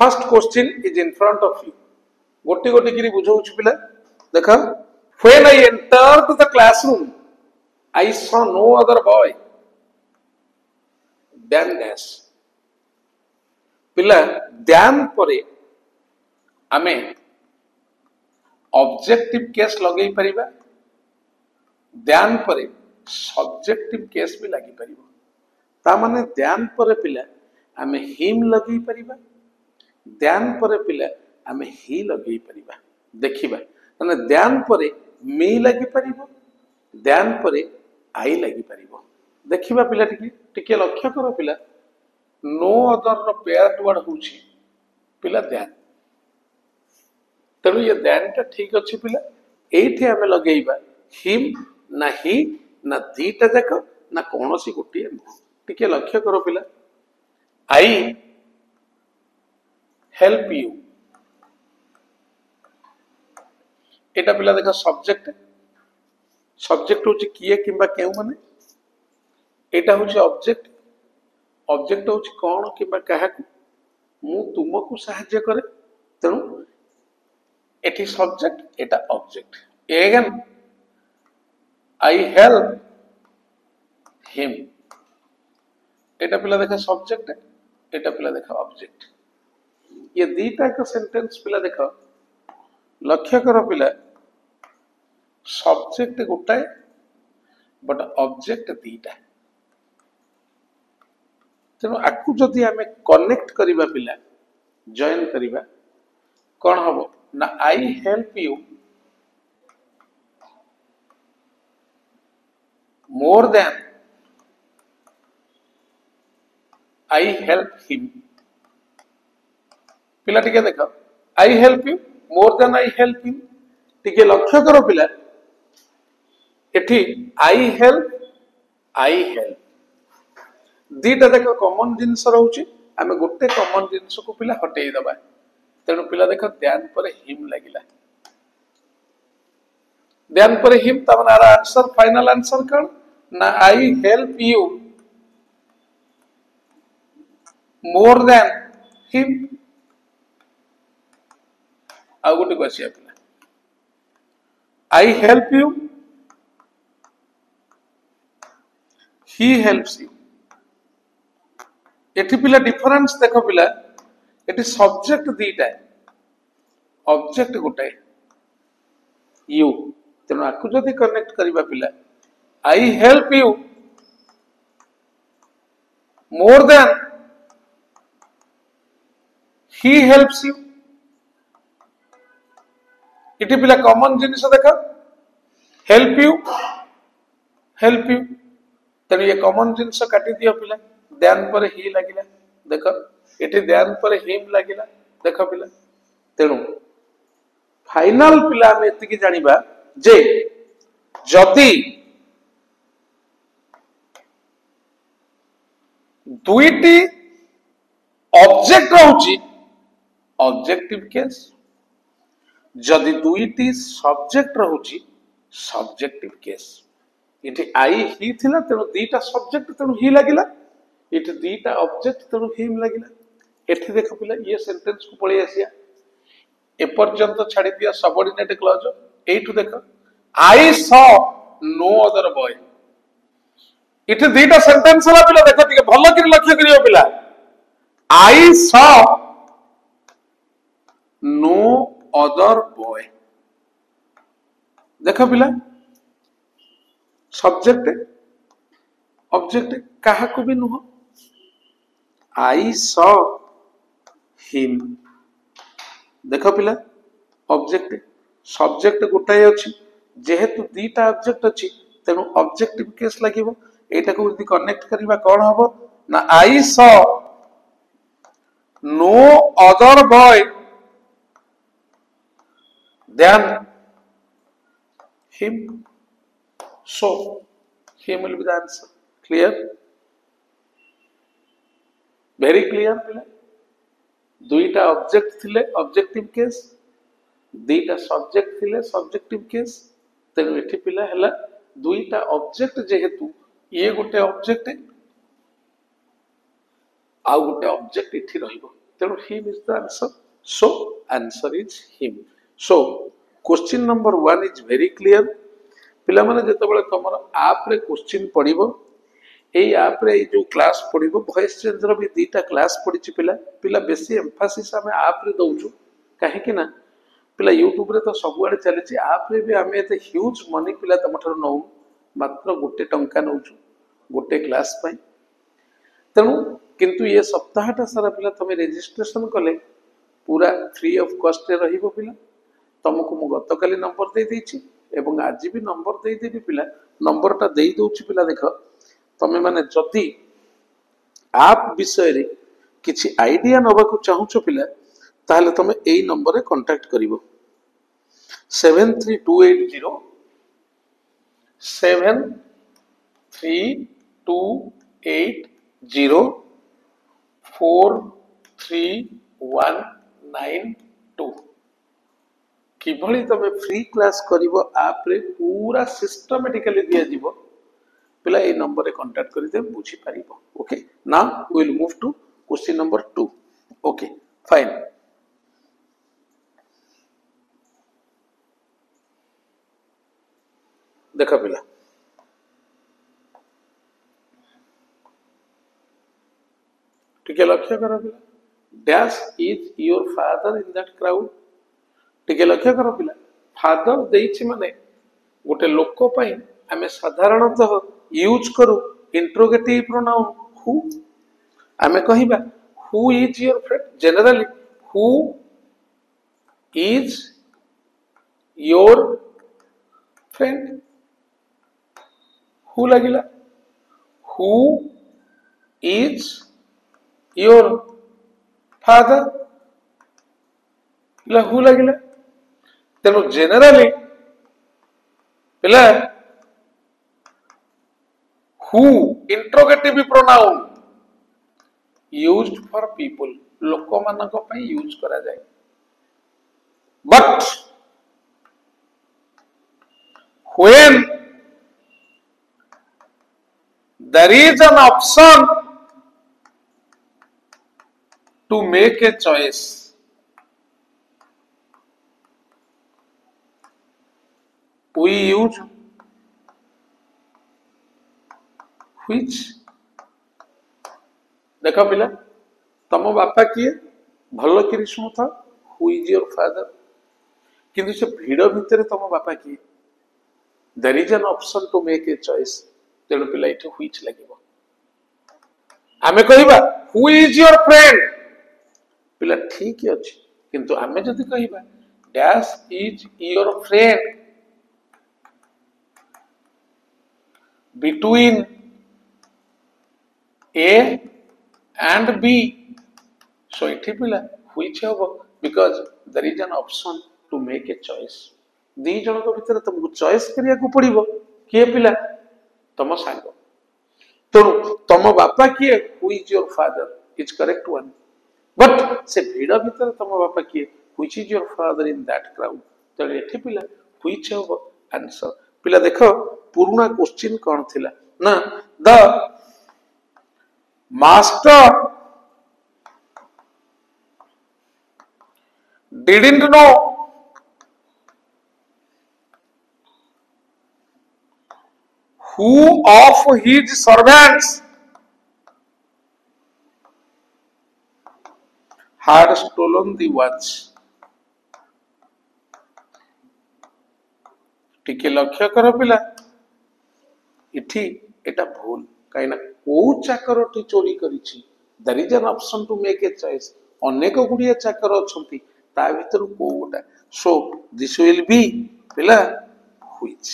First question is in front of you गोटे गोटे गिरी बुझाऊछु पिला देखा when I entered the classroom I saw no other boy than dash पिला ध्यान परे आमे ऑब्जेक्टिव केस लगे परिबा ध्यान परे सब्जेक्टिव केस भी लगी परिबो ता माने ध्यान परे पिला आमे हिम लगे परिबा ध्यान परे पिला आमे ही लगे परिबा देखिबा माने ध्यान परे मी लगी परिबो ध्यान परे आई लगी परिबो देखिबा पिला टिके लक्ष्य करो पिला नो अदर रो पेयर्ड वर्ड होची पिला ध्यान तेणु ये ध्यान टा ठीक अच्छी पिला एठी आमे लगेइबा हिम ना ही ना दीटा जाक ना कोनोसी गोटिए टिके लक्ष्य करो पिला आई हेल्प यू एटा पिला देखा सब्जेक्ट सब्जेक्ट होची किए किंबा केउ माने एटा होची ऑब्जेक्ट ऑब्जेक्ट होची कोन किंबा काहाकू मु तुमको सहाय्य करे तेणु eighty subject Etah object again I help him एटा पिला देखा सब्जेक्ट एटा पिला देखा ऑब्जेक्ट ये दीटा का सेंटेंस पिला देखा लक्ष्य करो पिला सब्जेक्ट गोटाए बट ऑब्जेक्ट दीटा तेणु आकु जदि आमे कनेक्ट करिबा पिला जॉइन करिबा कोन हबो ना I help you more than I help him पिला टिके देखो I help you more than I help him टिके लक्ष्य करो पिला एठी आई हेल्प दीटा देख कॉमन जिनस रहउची आमे गोटे कॉमन जिनस को पिला हटेई दबा तेणु पिला देख ध्यान पर हिम लागिला ध्यान पर हिम तमन आंसर फाइनल आंसर कौन ना I help you more than him आ गोटे क्वेश्चन पिला I help you he helps you एठी पिला डिफरेंस देखो पिला एठी सब्जेक्ट दीटा ऑब्जेक्ट गोटे यू तेणु आकु जदि कनेक्ट करिबा पिला I help you more than he helps you इटी पिला कॉमन जिनिस देखा हेल्प यू तेणु ये कॉमन जिनिस काटी दियो पिला ध्यान पर ही लागिला देख एटी ध्यान पर हिम लागिला देख पिला तेणु फाइनल पिला में एतिकी जानिबा जे जदि दुईटी ऑब्जेक्ट रहउची ऑब्जेक्टिव केस जदि दुईटी सब्जेक्ट रहउची सब्जेक्टिव केस इटी आई ही थिला तेणु दीटा सब्जेक्ट तेणु ही लागिला इटी दीटा ऑब्जेक्ट तेणु हिम लागिला एठी देख पिला ये सेंटेंस को पळी आसिया ए पर्यंत छाडी दिया सबऑर्डिनेट क्लॉज एठु देख I saw no other boy इटी दीटा सेंटेंस हला पिला देख टिके भलो कि लक्ष्य करियो पिला I saw no other boy देख पिला सब्जेक्ट ऑब्जेक्ट कहा को भी नुह आई सॉ हिम देख पिला ऑब्जेक्ट सब्जेक्ट गोटाए अछि जेहेतु दीटा ऑब्जेक्ट अछि तेनु ऑब्जेक्टिव केस लागिवो एटा को यदि कनेक्ट करिबा कोन हबो ना I saw no other boy than him so him will be the answer clear very clear पिला दुईटा ऑब्जेक्ट थिले ऑब्जेक्टिव केस दुईटा सब्जेक्ट थिले सब्जेक्टिव केस तेनु एठी पिला हला दुईटा ऑब्जेक्ट जेहेतु ये गोटे ऑब्जेक्ट आ गोटे ऑब्जेक्ट एठी रहिबो ତେଣୁ him is the answer. So answer is him. So question number 1 is very clear. ପିଲାମାନେ ଯେତେବେଳେ ତମର ଆପରେ କ୍ୱେଶ୍ଚିନ୍ ପଡ଼ିବ, ଏଇ ଆପରେ ଏଇ ଯୋଉ କ୍ଲାସ୍ ପଡ଼ିବ, ଭଏସ୍ ଚେଞ୍ଜର ବି ଦୁଇଟା କ୍ଲାସ୍ ପଡ଼ିଛି ପିଲା। ପିଲା ବେଶୀ ଏମ୍ଫାସିସ୍ ଆମେ ଆପରେ ଦଉଛୁ, କାହିଁକି ନା ପିଲା ୟୁଟ୍ୟୁବରେ ତ ସବୁଆଡ଼େ ଚାଲିଛି, ଆପରେ ବି ଆମେ ଏତେ ହ୍ୟୁଜ୍ ମନି ପିଲା ତମଠାରୁ ନଉନୁ, ମାତ୍ର 1 ଟଙ୍କା ନଉଛୁ ଗୋଟେ କ୍ଲାସ୍ ପାଇଁ। ତେଣୁ କିନ୍ତୁ ଏ ସପ୍ତାହଟା ସାରା ପିଲା ତମେ ରେଜିଷ୍ଟ୍ରେସନ କଲେ ପୁରା ଫ୍ରି ଅଫ୍ କଷ୍ଟରେ ରହିବ ପିଲା। ତମକୁ ମୁଁ ଗତକାଲି ନମ୍ବର ଦେଇଦେଇଛି ଏବଂ ଆଜି ବି ନମ୍ବର ଦେଇଦେବି ପିଲା। ନମ୍ବରଟା ଦେଇଦେଉଛି ପିଲା, ଦେଖ ତମେ ମାନେ ଯଦି ଆପ୍ ବିଷୟରେ କିଛି ଆଇଡିଆ ନେବାକୁ ଚାହୁଁଛ ପିଲା, ତାହେଲେ ତମେ ଏଇ ନମ୍ବରରେ କଣ୍ଟାକ୍ଟ କରିବ 73280 43192। কিভাবে তুমি ফ্রি ক্লাস করিব আপ্রে পুরা সিস্টেমেটিক্যালি দিয়াଯିବ পিলা এই নম্বরে কন্টাক্ট করে দেবে বুঝি পারিব। Okay, now will move to question number 2। Okay fine. देखा पिला टिके लक्ष्य कर पिला, dash is your father in that crowd. टिके लक्ष्य कर पिला, फादर देइछि माने गोटे लोक पई आमे साधारणतः यूज करू इंट्रोगेटिव प्रोनाउन हु। आमे कहिबा who is your friend, generally who is your friend, who लगिला, हु इज योर फादर पिला, हु लगिला। तेणु जेनेराली पिला who interrogative pronoun used for people, लोक मानक पई यूज करा जाए। But when there is an option to make a choice, we use which। देख पिला तम बापा किए भल कि शुणु था, हु इज योर फादर, किंतु से भिड़ भितर तम बापा किए, there is an option to make a choice. तेणु पिला ये व्हिच लगिबो, आमे कहिबा हु इज योर फ्रेंड पिला ठीक अछि, किंतु आमे जदि कहिबा dash is your friend between A and B, so इठी पिला व्हिच होबो, because there is an option to make a choice. दी जनक भितर तुमको चॉइस करिया को पड़िबो, किए पिला तम सांग। तेणु तम बापा किए, who is your father is correct one, but से भिड़ भितर तम बापा किए, which is your father in that crowd. तेणु एठी पिला व्हिच होबो आंसर। पिला देखो पुराना क्वेश्चन कौन थिला ना, the master didn't know who of his servants had stolen the watch। टिके लक्ष्य कर पिला, इठी एटा भूल, कहीं ना को चाकरटी चोरी करिछि, there is an option to make a choice. अनेक गुड़िया चाकर अछंती, ता भीतर को गोटा, सो दिस विल बी पिला which.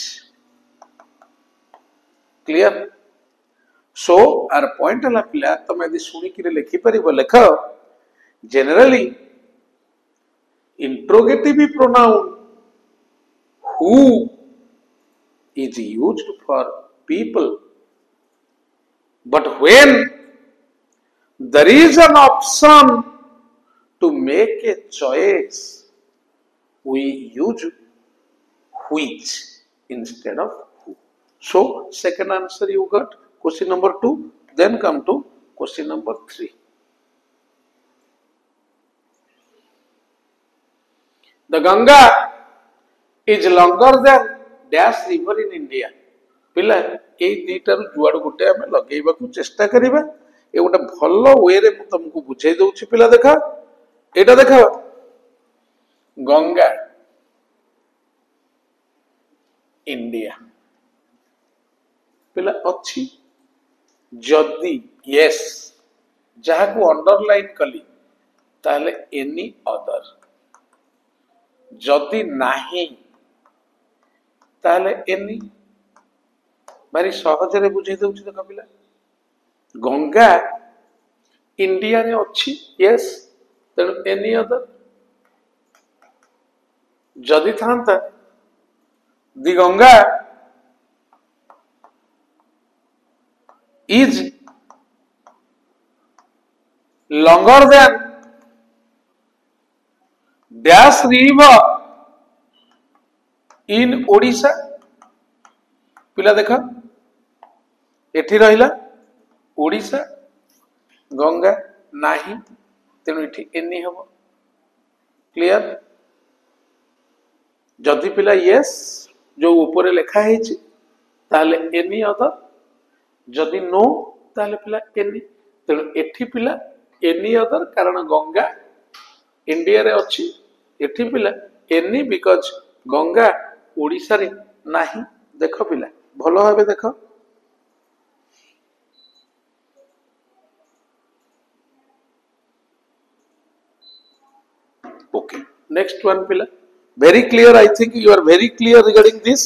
Clear. So our point हला पिला तमे यदि सुनी कि लिखि परिबो, लेख generally interrogative pronoun who is used for people, but when there is an option to make a choice, we use which instead of who. So second answer you got, question number 2. Then come to question number 3. The Ganga is longer than dash river in India पिला ए दीटार जुआड़ गोटे आम लगेबा चेष्टा करिबा ए गोटे भल वे रे तुमको बुझाई दउछि पिला देखा एटा देखा गंगा इंडिया पिला अच्छी जदि यस जहाँ को अंडरलाइन कली ताले एनी अदर जदि नाही ताले एनी भारी सहज रे बुझाई दउछि देखा पिला गंगा इंडिया रे अच्छी यस तेणु एनी अदर जदि थांता दी Ganga is longer than dash river in Odisha पिला देख एठी रहिला ओडिशा गंगा नाही तेणु एठी एनी हबो क्लियर जदि पिला यस जो ऊपर लिखा है ताले एनी अदर जदि नो ताले पिला एनी तेणु एठी पिला एनी अदर कारण गंगा इंडिया रे अच्छी एठी पिला एनी बिकज गंगा ओडिशा रे नाही देख पिला भलो भाबे देख ओके नेक्स्ट वन पिला very clear I think you are very clear regarding this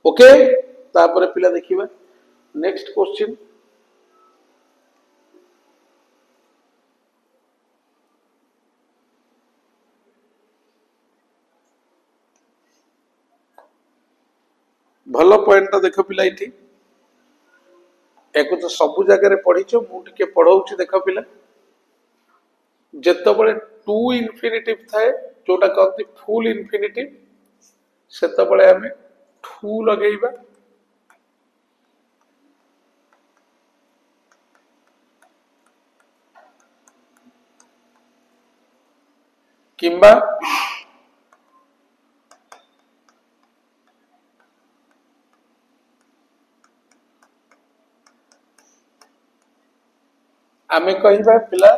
okay तापर पिला देखिबा नेक्स्ट क्वेश्चन भलो पॉइंट देख पिला इठी एको तो सब जगह पढ़ीचो मु टिके पढ़ाउची देख पिला जेतबळे टू इन्फिनिटिव थाए जोटा कहती फुल इन्फिनिटिव सेतबळे हमें टू लगेइबा किंबा आमे कहिबा पिला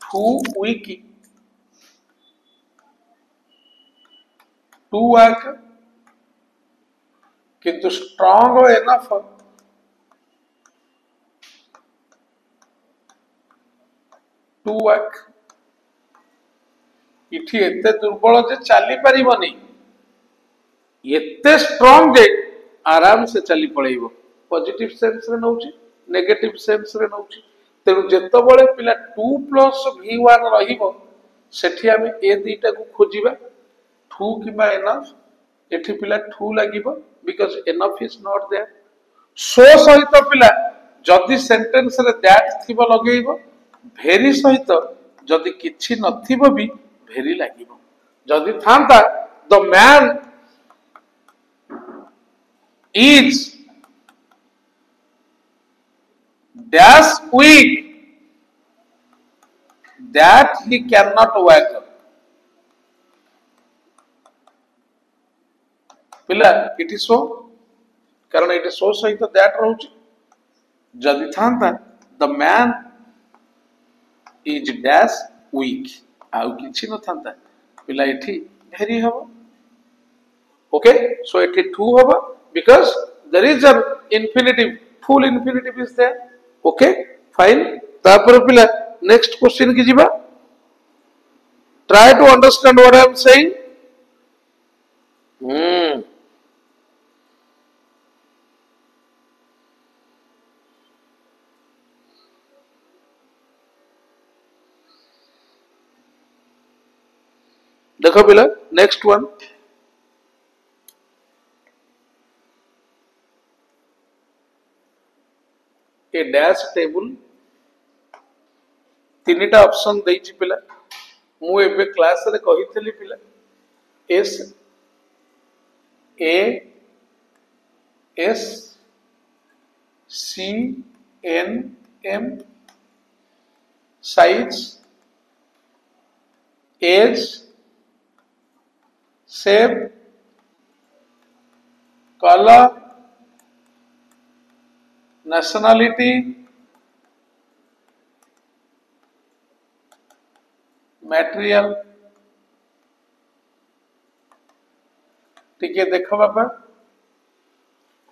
टू वीक टू वर्क किंतु स्ट्रांग एनफ टू वर्क इठी एते दुर्बल जे चली परिबनी एते स्ट्रांग जे आराम से चली पळेइबो पॉजिटिव सेंस रे नउची नेगेटिव सेंस रे नउची तेणु जेतबळे पिला 2 प्लस v1 रहिबो सेठी आमे ए दीटा को खोजिबा 2 किबा एनफ एठी पिला 2 लागिबो because enough is not there so सहित पिला जदी सेंटेंस रे दैट थिबो लगेइबो भेरी सहित जदी किछि नथिबो भी भेरी लागिबो जदी थांता the man is dash weak that he cannot wake up पिला इट इज सो कारण इट इज सो सहित दैट रहउची जदी थांता the man is dash weak आउ किछि न थांता पिला इठी भेरी हबो ओके सो इठी 2 हबो because there is an infinitive full infinitive is there okay fine तापर पिला नेक्स्ट क्वेश्चन की जीवा try to understand what I am saying देखो पिला next one a dash table तीनटा ऑप्शन देइछि पिला मु एबे क्लास रे कहितली पिला S A S C N M size age shape, color, nationality, material। टिके देखो बाबा,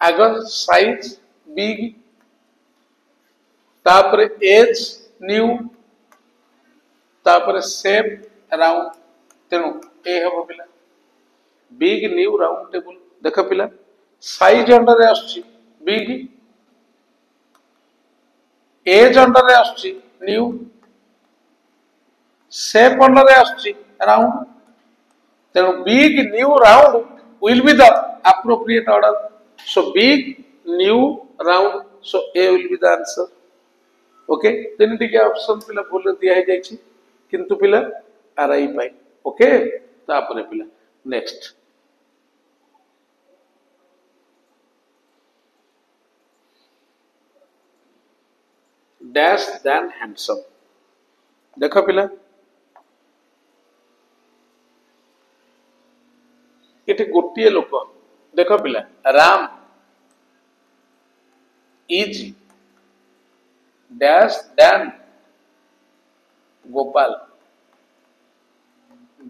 आग साइज बिग, तापर एज न्यू, तापर शेप राउंड। तेणु ए हम पिला बिग न्यू राउंड टेबल। देख पिला साइज अंडर आसुची बिग, एज अंडर आसुची न्यू, शेप अंडर आसुची राउंड। तेणु big new round will be the appropriate order. So big new round, so A will be the answer. Okay, then टिके option पिला भूल दिया है जाइछि किंतु पिला आरआई पाई। ओके, तापरे पिला नेक्स्ट डैश देन हैंडसम। देखो पिला इटे गोटे लोक, देख पिला Ram is dash than Gopal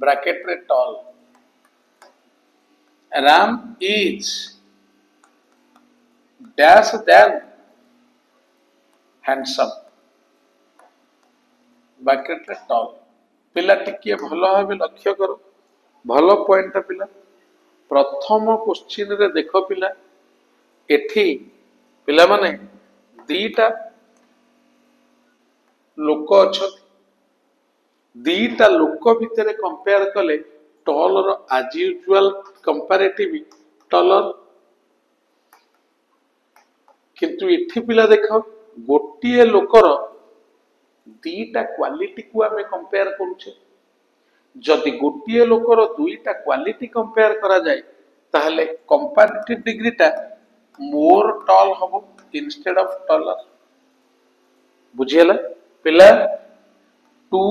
bracket रे tall. Ram is dash than handsome bracket रे टॉल। पिला टिके भल भाव लक्ष्य करो, भल पॉइंट पिला। प्रथम क्वेश्चन रे देख पिला एठी पिला माने दीटा लोक अछत, दीटा लोक भितर कंपेयर कले taller as usual comparative taller, किंतु एठी पिला देख गोटिए लोकर दीटा क्वालिटी को आमे कंपेयर करूछे। जदि गोटे लोकर दुईटा क्वालिटी कंपेयर करा जाए ताहले कंपैरेटिव डिग्री टा मोर टॉल हबो इंस्टेड ऑफ टॉलर। बुझियला पिला two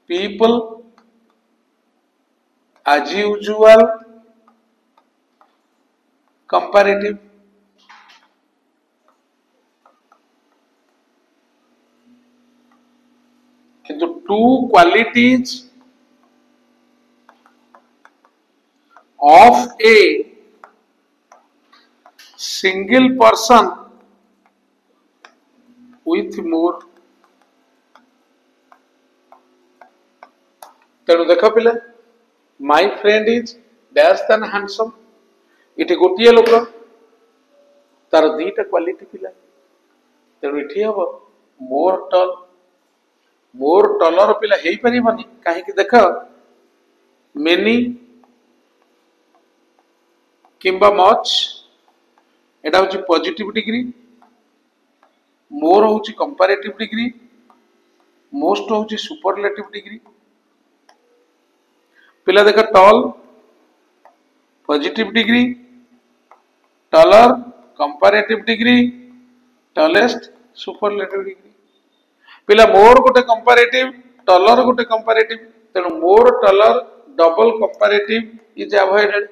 people as usual comparative, किंतु two qualities of a single person with more. तेणु देख पिला my friend is dash than handsome, इटे गोटे लोक तार दीटा क्वालिटी पिला। तेणु इठी हम मोर टॉल, मोर टॉलर पिला हेई परिबनी काहे देख मेनी किंबा मच एटा होची पॉजिटिव डिग्री, मोर होची कंपैरेटिव डिग्री, मोस्ट होची सुपरलेटिव डिग्री। पिला देख tall positive degree, taller comparative degree, tallest superlative degree. पिला मोर गोटे कंपैरेटिव, टॉलर गोटे कंपैरेटिव, तेणु more taller double comparative is avoided.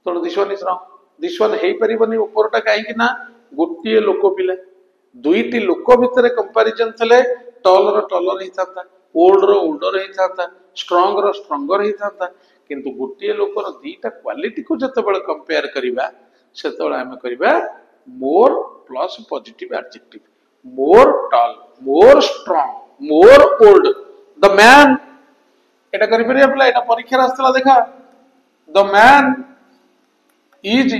तेणु this one is wrong, this one हेई परिबनी ऊपरटा काहे ना गोटे लोक पिला दुईटी लोक भितर कंपैरिजन थले टॉलर टॉलर ही थाता, ओल्ड रो ओल्डर ही थाता, स्ट्रांग रो स्ट्रांगर ही थाता, किंतु गोटे लोकर दीटा क्वालिटी को जतेबेले कंपेयर करिबा सेतेबेले हम करिबा more plus positive adjective. More tall, more strong, more old, the man एटा करि परिया पिला एटा परीक्षा आस्तला देखा the man is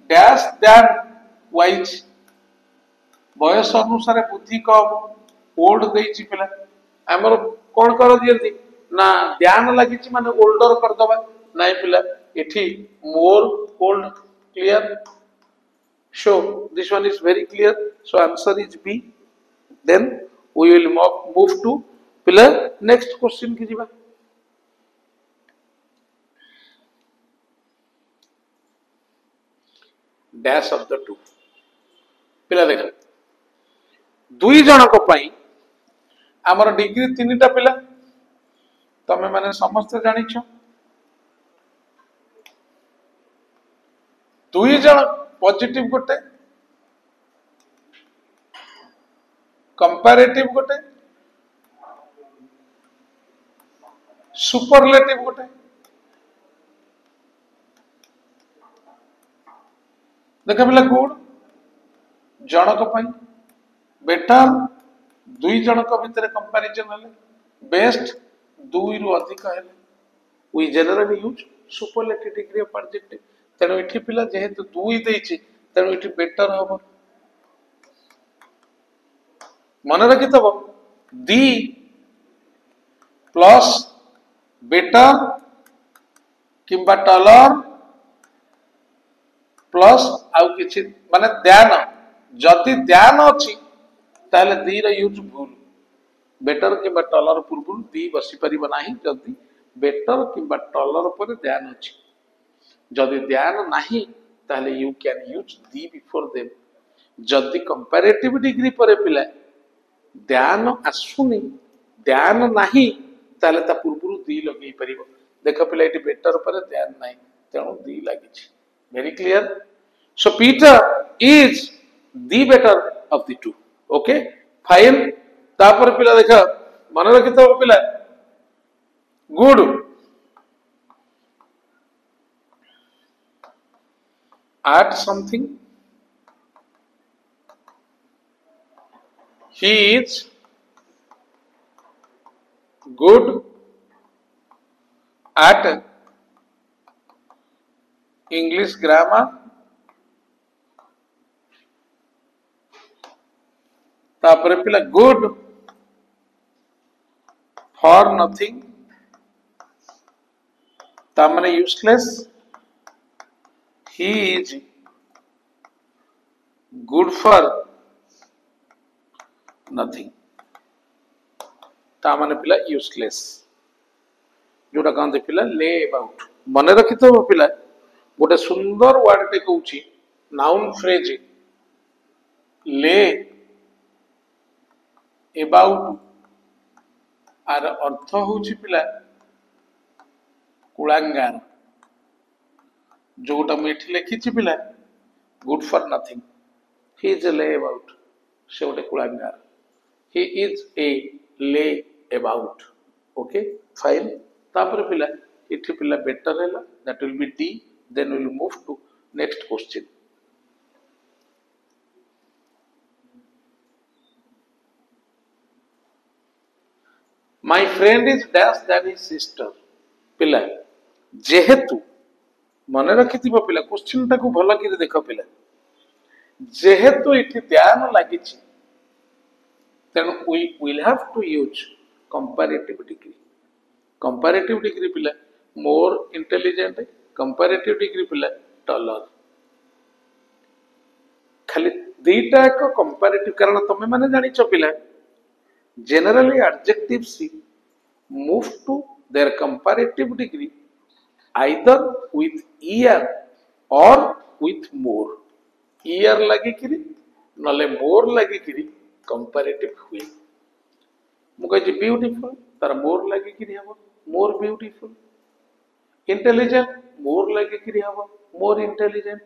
dash than wise. बयस अनुसार बुद्धि कम, ओल्ड देछि पिला हमर कोन कर दियंती ना ध्यान लागिछि माने ओल्डर कर दबा नाइ पिला एठी more old. Clear? So this one is very clear, so answer is B. Then we will move to पिला next question की जीवा। डैश ऑफ द टू पिला देख दुई जन को पाई आमर डिग्री तीन टा पिला तमे माने समस्त जानिछ दुई जन पॉजिटिव गोटे कंपैरेटिव गोटे सुपरलेटिव गोटे देख पिला गुड जनक पई बेटर दुई जनक भितर कंपैरिजन हेले बेस्ट दुई रु अधिक हेले we generally use superlative degree of adjective तेणु एठी पिला जेहेतु दुई देछि तेणु एठी बेटर हबो मन रखिथबो दी प्लस बेटर किंबा टलर प्लस आउ किछि माने ध्यान जति ध्यान अछि ताले दी रा यूज भूल बेटर किंबा टलर पूर्व दी बसी परिबो नाही जति बेटर किंबा टलर पर ध्यान अछि जदि ध्यान नाही ताले you can use the before them जदि कंपैरेटिव डिग्री पर पिला ध्यान आसुनी ध्यान नाही ताले ता पूर्व दी लगेई परिबो देख पिला एटी बेटर पर ध्यान नाही तेणु दी लागिछि very clear so Peter is the better of the two okay fine तापर पिला देखा मन रखितो पिला good at something he is good at English grammar तापर पिला good for nothing तामने useless he is good for nothing तामने पिला useless जोटा कहते पिला ले अबाउट मन रखिथबो पिला गोटे सुंदर वर्ड टे कहूची नाउन फ्रेज ले अबाउट आर अर्थ होची पिला कुलांगार जोटा मुझे लिखी पिला good for nothing he is a ले अबाउट से गोटे कुलांगार ही इज ए ले अबाउट ओके फाइन तापर पिला इठी पिला बेटर हैला that will be D then we'll move to next question my friend is dash than his sister पिला जेहेतु मन रखिथिबो पिला क्वेश्चन टाको भलो कि देखो पिला जेहेतु इठी ध्यान लागिछि तेनु we will have to use comparative degree पिला more intelligent कंपैरेटिव डिग्री पिला टलर खाली दीटा को कंपैरेटिव कारण तमे माने जानि छ पिला generally adjectives move to their comparative degree either with er or with more er लगी किरी नले मोर लगी किरी कंपैरेटिव हुए मु कहि ब्यूटीफुल तार मोर लगी किरी हबो मोर ब्यूटीफुल इंटेलिजेंट मोर लगे कि हवा मोर इंटेलिजेंट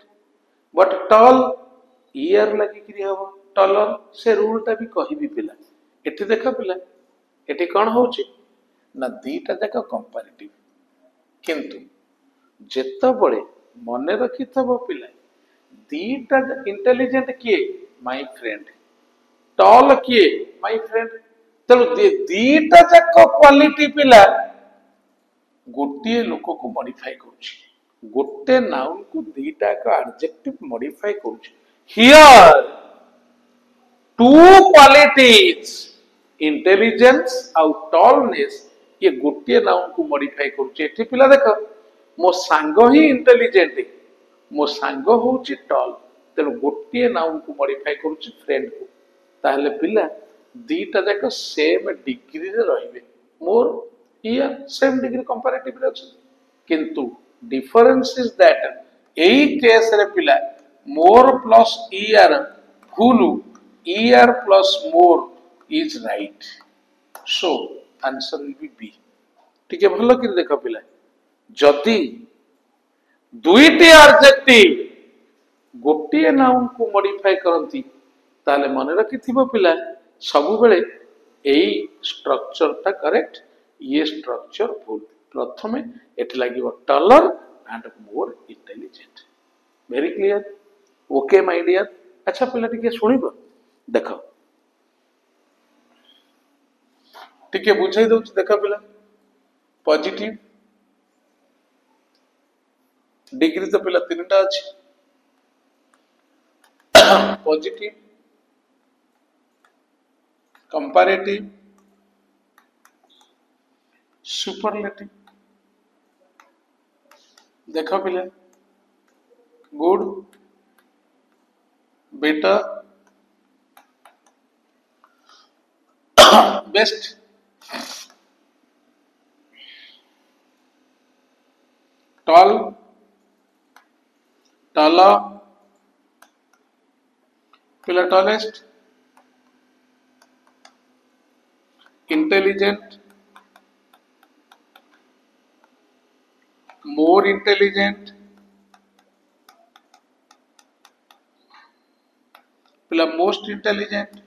बट टल ईयर लगे कि हवा टलर से रूल टा भी कहि भी पिला एठी देखा पिला एठी कोन होची ना दीटा जाका कंपैरेटिव किंतु जेत बळे मने रखि थबो पिला दीटा इंटेलिजेंट किए माय फ्रेंड टल किए माय फ्रेंड तलो दीटा जाका क्वालिटी पिला गोटे लोक को मॉडिफाई करूची गोटे नाउन को दीटा का एडजेक्टिव मॉडिफाई करूची हियर टू क्वालिटीज इंटेलिजेंस और टॉलनेस ये गोटे नाउन को मॉडिफाई करूची एठी पिला देखो मो सांग ही इंटेलिजेंट मो सांग होची टॉल तेनु गोटे नाउन को मॉडिफाई करूची फ्रेंड को ताहले पिला दीटा जाक सेम डिग्री रे रहिबे मोर here same degree comparative रे अछि किंतु डिफरेंस इज दैट एई केस रे पिला more plus ER full ER plus more is right so answer will be B टिके भल कि देख पिला जदि दुईटी एडजेक्टिव गोटे नाउन को मॉडिफाई करती ताले मन रखिथिबो पिला सबु बेले एई स्ट्रक्चर ता करेक्ट ये स्ट्रक्चर भूल प्रथमे एट लागिवो taller and more intelligent very clear okay my dear अच्छा पिला टिके सुनिबो देखो टिके बुझाई दउछ देखो पिला पॉजिटिव डिग्री तो पिला तीनटा अछि पॉजिटिव कंपैरेटिव सुपरलेटिव देखो पिला good better best tall taller पिला tallest intelligent more intelligent पिला most intelligent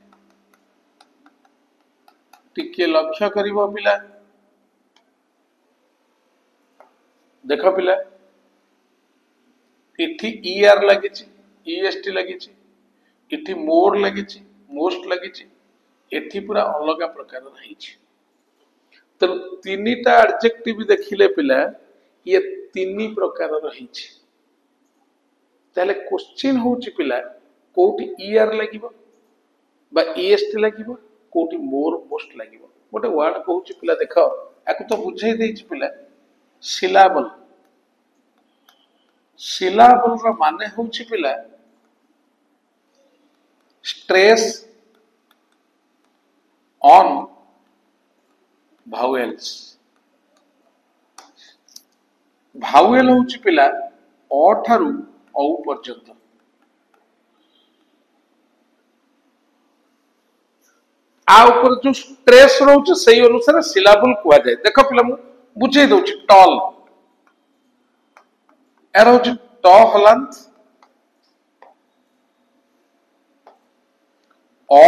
टिके लक्ष्य करिवो पिला देखो पिला इठी ईआर लागिची ईएसटी लागिची इठी मोर लागिची मोस्ट लागिची एठी पूरा अलग प्रकार रहिची तो तीनटा एडजेक्टिव देखिले पिला ये तीन प्रकार रहिची ताले क्वेश्चन होची पिला कोठी ईआर लागिवो बा ईएसटी लागिवो कोठी मोर मोस्ट लागिवो गोटे वर्ड कहूची पिला देखो आकु तो बुझाई देइची पिला सिलाबल सिलाबल रा माने होची पिला स्ट्रेस ऑन भावेल्स भावेल होची पिला अ ठारू औ पर्यंत आ ऊपर जो स्ट्रेस रहउची सही अनुसार सिलाबल कुआ जाय देखो पिला मु बुझाई दउची टॉल एरा होची ट हलंत अ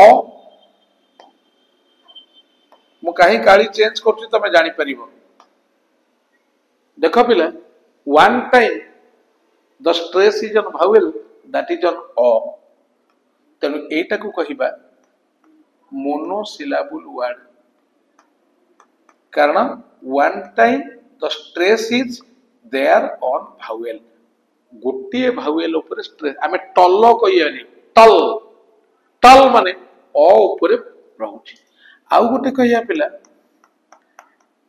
मु काहे काली चेंज करछि तमे जानि परिबो देखो पिला one time the stress is on vowel that is on a तेनु एटा को कहिबा मोनोसिलाबल वर्ड कारण one time the stress is there on vowel गोटे भावेल ऊपर स्ट्रेस आमे टल कहियानी टल टल माने अ ऊपर रहउची आउ गोटे कहिया पिला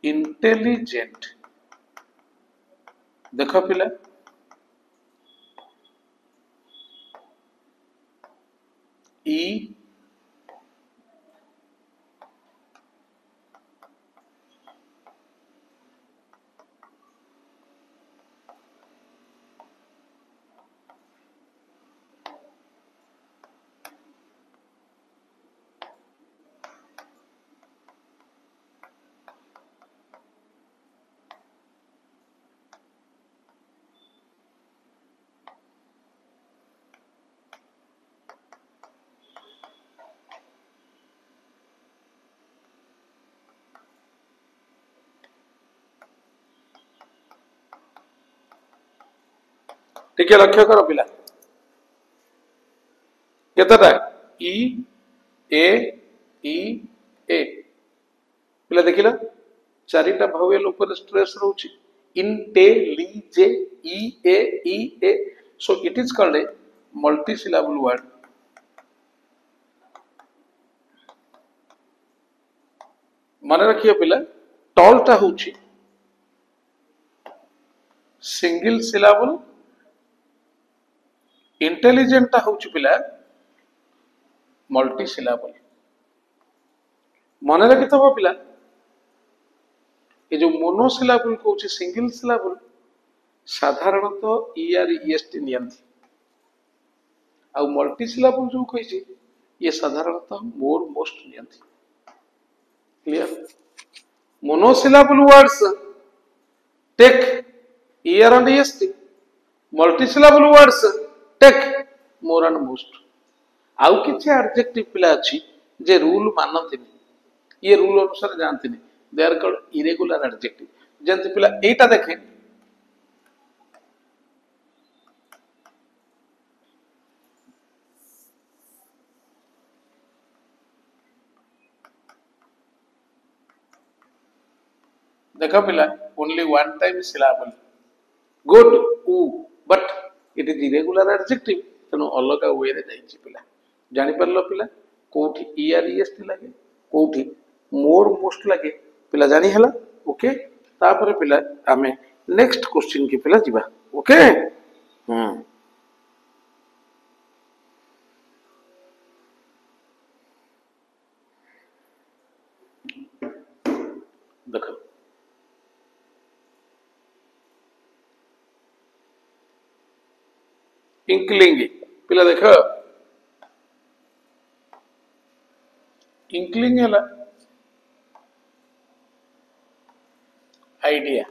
इंटेलिजेंट देखो पिला ई टिके लक्ष्य करो पिला केतटा ई ए पिला देखिला चारिटा भावेल ऊपर स्ट्रेस रहउची इंटेलिजे ई ए so it is called a multi syllable word मन रखियो पिला टॉल टा होची सिंगल सिलाबल इंटेलिजेंट टा होची पिला मल्टी सिलाबल मन रखिथबो पिला ये जो मोनोसिलाबल कहूची सिंगल सिलाबल साधारणतः ईआर ईएसटी नियंती आ मल्टी सिलाबल जो कहिची ये साधारणतः मोर मोस्ट नियंती clear monosyllable words take ear and est. Multisyllable words take more and most. आउ किछि एडजेक्टिव पिला अछि जे रूल मानथिनि ये रूल अनुसार जानथिनि they are called irregular adjective जंत पिला एटा देखे देखो पिला only one time syllable good उ but it is irregular adjective तनो अलग वे रे जाईछि पिला जानि परलो पिला कोठी ईआर ईएसटी लागे कोठी मोर मोस्ट लागे पिला जानि हला ओके तापर पिला आमे नेक्स्ट क्वेश्चन की पिला जिबा ओके देखो इंक्लिंग पिला देख इंक्लिंग है आइडिया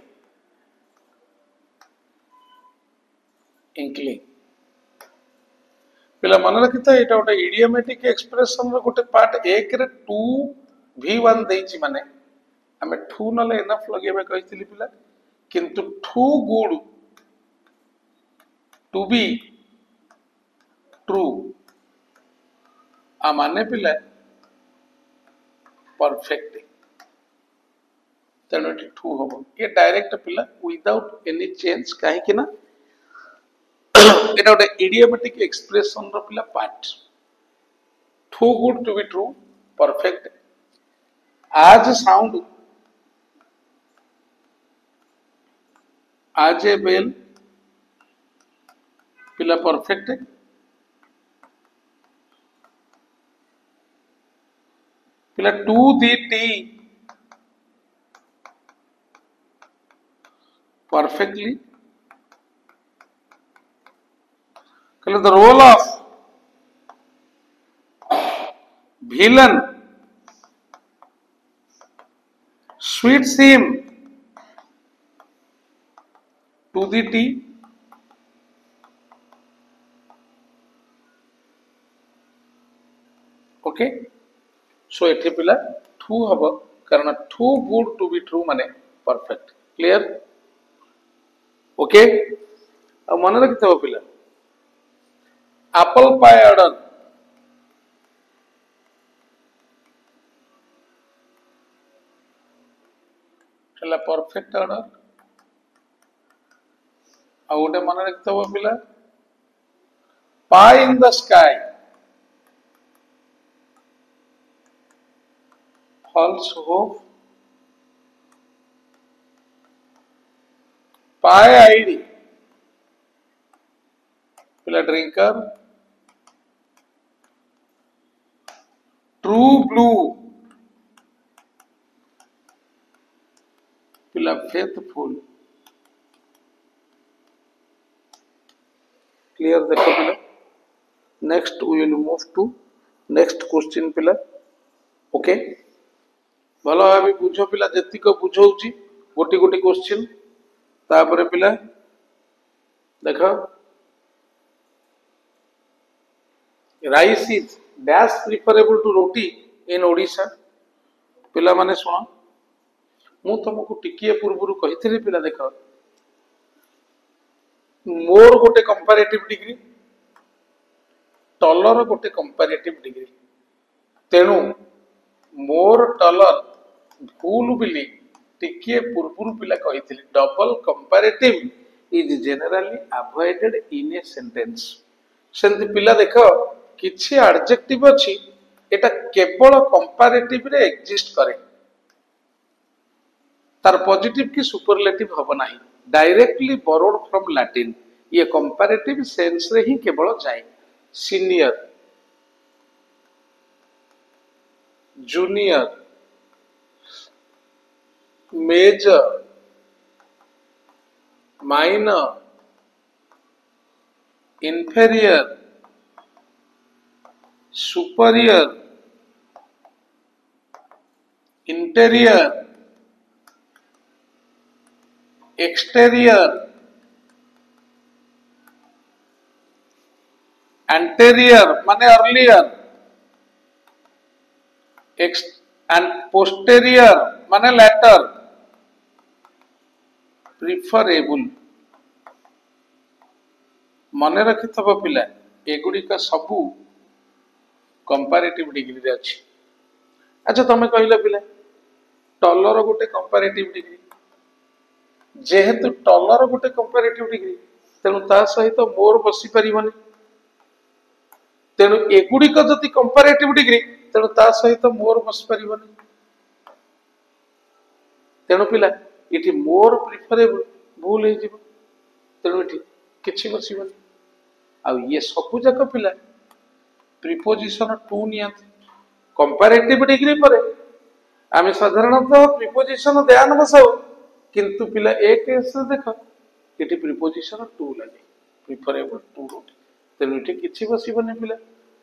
इंक्लिंग पिला मन रखी था यहाँ गोटे इडियोमेटिक एक्सप्रेशन गोटे पार्ट एक रे 2v1 देछि माने आमे ठू नले एनफ लगेबे कहितली पिला किंतु ठू गुड टू बी ट्रू आ माने पिला परफेक्ट तेणु ठू हम ये डायरेक्ट पिला विदाउट एनी चेंज कहीं कि ना এটা ଗୋଟେ idiomatic expression ର ପିଲା part too good to be true perfect as sound as a bell पिला perfect पिला to the t perfectly the role of villain sweet seem to the t okay so एठी पिला true हबो कारण too good to be true माने perfect clear okay अब मन रखिथबो पिला apple pie order चला परफेक्ट ऑर्डर आ गोटे मन रखिथबो पिला pie in the sky false hope pie id पिला ड्रिंकर ट्रू ब्लू पिला फेथफुल क्लियर देखो पिला next we will move to next question पिला ओके भलो भाबी बुझो पिला जतिक बुझौची गोटी गोटी क्वेश्चन तापर पिला देखो rice is dash preferable to roti in Odisha पिला माने सुनो मु तुमको टिकिए पूर्व कही पिला देख मोर गोटे कंपैरेटिव डिग्री टलर गोटे कंपैरेटिव डिग्री तेणु मोर टलर भूल बिली टिकिए पूर्व पिला कही double comparative is generally avoided in a sentence सेंति पिला देख किछि एडजेक्टिव अछि एटा केवल कंपैरेटिव रे एग्जिस्ट करे तार पॉजिटिव की सुपरलेटिव हबो नाही डायरेक्टली बोरोड फ्रॉम लैटिन ये कंपैरेटिव सेंस रे ही केवल जाए senior junior major minor inferior superior interior exterior, anterior মানে earlier, and posterior মানে later, preferable। ମନେ ରଖିଥବ ପିଲା ଏଗୁଡିକ ସବୁ କମ୍ପାରେଟିଭ ଡିଗ୍ରୀରେ ଅଛି। ଆଚ୍ଛା ତମେ କହିଲ ପିଲା ଟଲର ଗୋଟେ କମ୍ପାରେଟିଭ ଡିଗ୍ରୀ, ଯେହେତୁ ଟଲର ଗୋଟେ କମ୍ପାରେଟିଭ ଡିଗ୍ରୀ ତେଣୁ ତା ସହିତ ମୋର ବସି ପାରିବନି, ତେଣୁ ଏଗୁଡିକ ଯଦି କମ୍ପାରେଟିଭ ଡିଗ୍ରୀ ତେଣୁ ତା ସହିତ ମୋର ବସି ପାରିବନି, ତେଣୁ ପିଲା ଏଠି ମୋର ପ୍ରିଫରେବଲ ଭୁଲ ହେଇଯିବ, ତେଣୁ ଏଠି କିଛି ବସିବନି। ଆଉ ଇଏ ସବୁ ଯାକ ପିଲା ପ୍ରିପୋଜିସନ ଟୁ ନିଅନ୍ତି। କମ୍ପାରେଟିଭ ଡିଗ୍ରୀ ପରେ ଆମେ ସାଧାରଣତଃ ପ୍ରିପୋଜିସନ ଧ୍ୟାନ ବସାଉ, କିନ୍ତୁ ପିଲା ଏ କେସରେ ଦେଖ ଏଠି ପ୍ରିପୋଜିସନ ଟୁ ଲାଗେ, ପ୍ରିଫରେବଲ ଟୁ ରୁଟ୍, ତେଣୁ ଏଠି କିଛି ବସିବନି ପିଲା,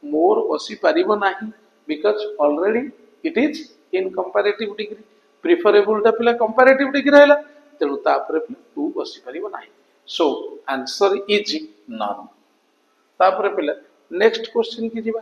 ମୋର ବସି ପାରିବ ନାହିଁ, because already it is in comparative degree. ପ୍ରିଫରେବଲଟା ପିଲା କମ୍ପାରେଟିଭ ଡିଗ୍ରୀ ରହିଲା, ତେଣୁ ତାପରେ ଟୁ ବସି ପାରିବ ନାହିଁ। So answer is none. ତାପରେ ପିଲା ନେକ୍ସଟ କ୍ୱେଶ୍ଚିନ୍ କି ଯିବା।